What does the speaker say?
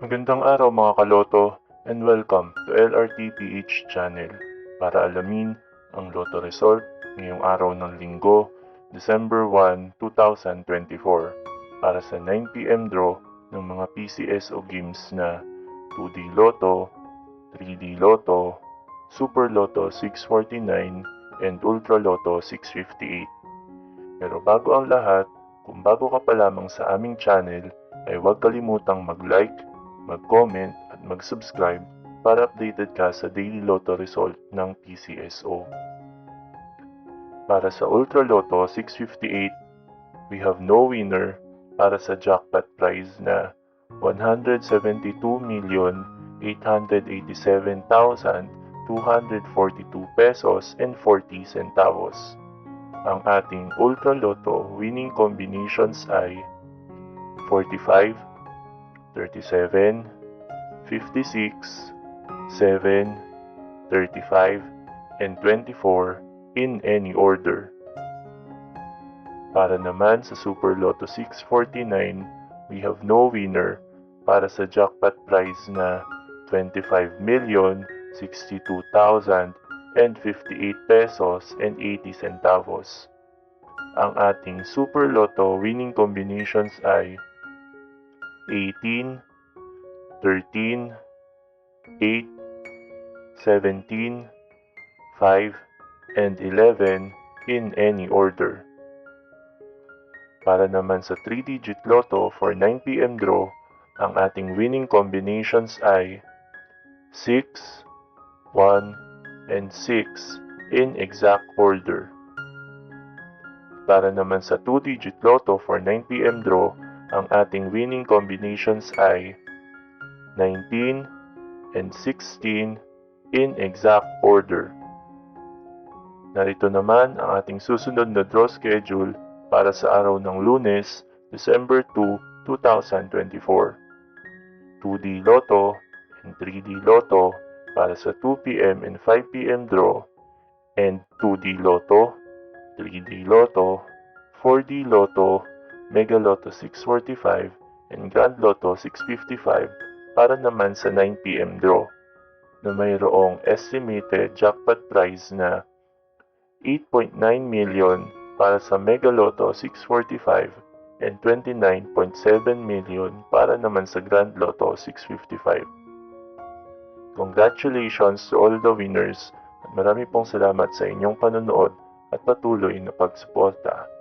Magandang araw mga kaloto and welcome to LRTPH channel para alamin ang Lotto result ngayong araw ng Linggo, December 1, 2024 para sa 9pm draw ng mga PCSO games na 2D Lotto, 3D Lotto, Super Lotto 649 and Ultra Lotto 658. Pero bago ang lahat, kung bago ka pa lamang sa aming channel ay huwag kalimutang mag-like, mag-comment at mag-subscribe para updated ka sa daily Lotto result ng PCSO. Para sa Ultra Lotto 658, we have no winner para sa jackpot prize na 172,887,242 pesos and 40 centavos. Ang ating Ultra Lotto winning combinations ay 45, 37, 56, 7, 35, and 24 in any order. Para naman sa Super Lotto 649, we have no winner para sa jackpot prize na 25,062,058 pesos and 80 centavos. Ang ating Super Lotto winning combinations ay 18, 13, 8, 17, 5, and 11 in any order. Para naman sa 3-digit Lotto for 9pm draw, ang ating winning combinations ay 6, 1, and 6 in exact order. Para naman sa 2-digit Lotto for 9pm draw, ang ating winning combinations ay 19 and 16 in exact order. Narito naman ang ating susunod na draw schedule para sa araw ng Lunes, December 2, 2024. 2D Lotto and 3D Lotto para sa 2pm and 5pm draw, and 2D Lotto, 3D Lotto, 4D Lotto, Mega Lotto 645, and Grand Lotto 655 para naman sa 9pm draw na mayroong estimated jackpot prize na 8.9 million para sa Mega Lotto 645 and 29.7 million para naman sa Grand Lotto 655. Congratulations to all the winners at marami pong salamat sa inyong panonood at patuloy na pagsuporta.